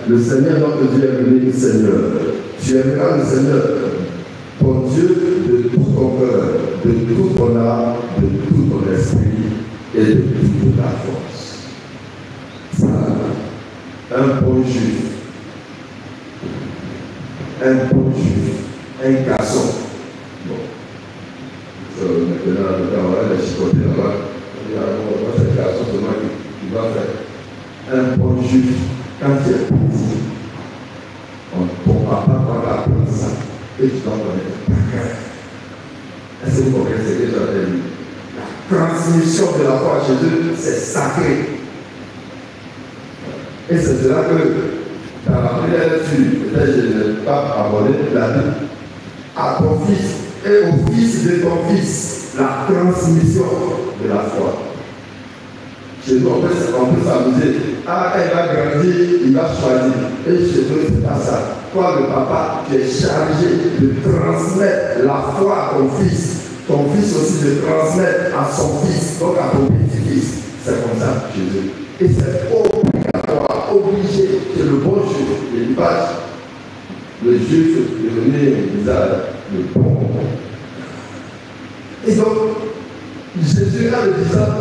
le Seigneur notre Dieu est l'unique Seigneur. Tu aimeras le Seigneur, ton Dieu, de tout ton cœur, de toute ton âme, de tout ton esprit et de toute ta force. Ça, un bon juif, un garçon. Bon. Maintenant, on va les chicoter là-bas. On va faire un garçon seulement qui va faire. Un bon juif, quand tu es pauvre, ton papa va apprendre ça et tu dois connaître. Est-ce que vous comprenez ce que j'ai dit? La transmission de la foi à Jésus, c'est sacré. Et c'est cela que dans la prière, je n'ai pas abordé la Bible. À ton fils et au fils de ton fils, la transmission de la foi. Chez nous, on peut s'amuser. Ah, elle va grandir, il va choisir. Et chez nous, c'est pas ça. Toi, le papa, tu es chargé de transmettre la foi à ton fils. Ton fils aussi de transmettre à son fils, donc à ton petit-fils. C'est comme ça, Jésus. Et c'est obligatoire, obligé que le bon juif, l'élevage, le juif devenu le bon. Et donc, Jésus, en le disant,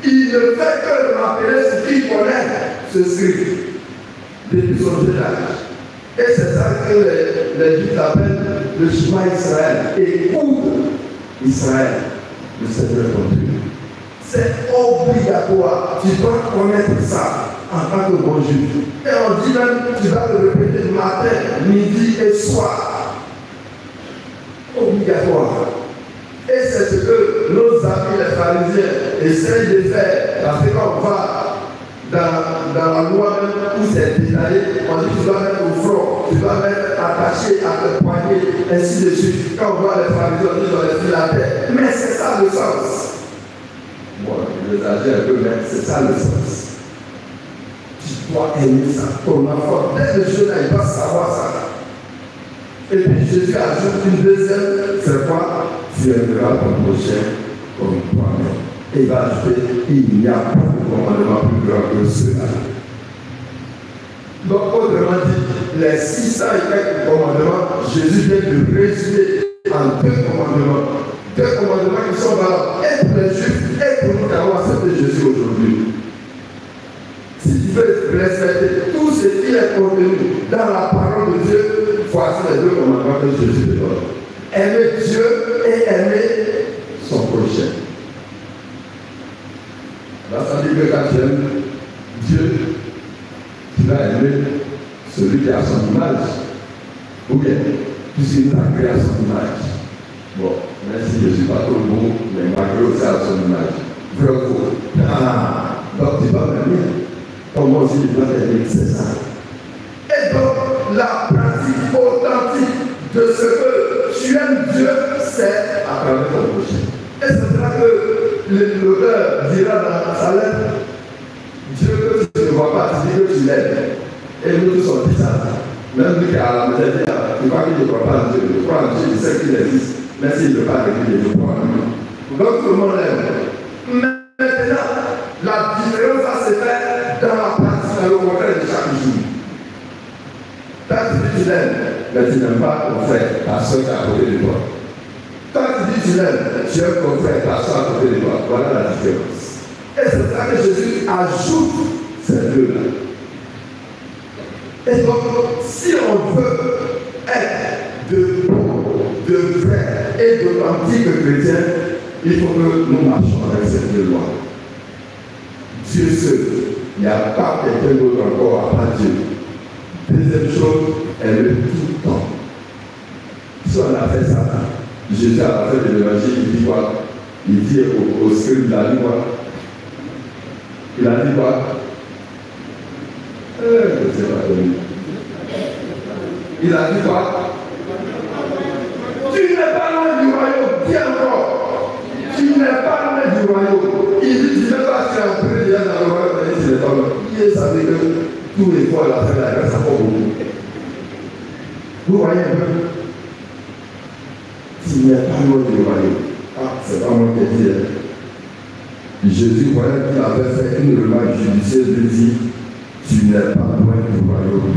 il ne fait que rappeler ce qu'il connaît, ce script, depuis son jeune âge. Et c'est ça que les Juifs appellent le Shema Israël. Écoute Israël, le Seigneur ton Dieu. C'est obligatoire. Tu dois connaître ça en tant que bon juif. Et on dit même, tu vas le répéter matin, midi et soir. Obligatoire. Et c'est ce que nos amis les pharisiens essayent de faire. Parce que quand on va dans la loi où c'est détaillé, on dit que tu dois mettre au front, tu dois mettre attaché à tes poignets, ainsi de suite. Quand on voit les pharisiens, on dit qu'on les filateurs. Mais c'est ça le sens. Moi, je l'exagère un peu, mais c'est ça le sens. Tu dois aimer ça. Ton enfant, dès le jeune, il va savoir ça. Et puis Jésus ajoute une deuxième, c'est quoi? Tu aimeras ton prochain comme toi-même. Et il va ajouter, il n'y a pas de commandement plus grand que cela. Donc, autrement dit, les 600 et quelques commandements, Jésus vient de résumer en 2 commandements. 2 commandements qui sont valables et pour les Juifs et pour nous qui avons accepté Jésus aujourd'hui. Si tu veux respecter tout ce qui est contenu dans la parole de Dieu, voici les 2 commandements que Jésus te donne. Aimer Dieu et aimer son prochain. Là, ça dit que quand tu aimes Dieu, tu vas aimer celui qui a son image. Ou bien, puisqu'il nous a créé à son image. Bon, même si je ne suis pas trop bon, mais malgré aussi à son image. Vrai ou faux? Ah, donc tu vas m'aimer. Comme moi aussi, je dois t'aimer, c'est ça. Et donc, la pratique authentique de ce que tu aimes Dieu, c'est à travers ton prochain. Et c'est là que l'auteur dira dans sa lettre, Dieu que tu ne vois pas, tu dis que tu l'aimes. Et nous tous on dit ça. Même lui qui a la maison, tu crois qu'il ne croit pas en Dieu. Je crois en Dieu, il sait qu'il existe. Mais s'il ne veut pas réguler, je crois en lui. Donc tout le monde l'aime. Maintenant, la différence va se faire dans la pratique, dans le contraire de chaque jour. Quand tu dis tu l'aimes, mais tu n'aimes pas ton frère, ta soeur qui est à côté de toi. Quand tu dis tu l'aimes, tu aimes ton frère, ta soeur à côté de toi. Voilà la différence. Et c'est ça que Jésus ajoute ces deux-là. Et donc, si on veut être de bons, de vrais et d'authentiques chrétiens, il faut que nous marchions avec cette deux lois. Dieu seul, il n'y a pas quelqu'un d'autre encore à part Dieu. Deuxième chose, elle est tout le temps. Si on a fait ça, Jésus à la fin de l'évangile, il dit quoi? Il dit au scribe, il a dit quoi? Il a dit quoi? Je ne sais pas. Il a dit quoi? Tu n'es pas loin du royaume, dis encore. Tu n'es pas loin du royaume. Il dit, tu n'es pas entré déjà dans le royaume, mais tu n'es pas loin. Il savait que tous les fois, à la fin de la grâce, ça fait beaucoup. Vous voyez un peu? Tu n'es pas loin du royaume. Ah, c'est pas moi qui dis. Jésus, voyant qu'il avait fait une remarque judicieuse, lui dit, tu n'es pas loin du royaume.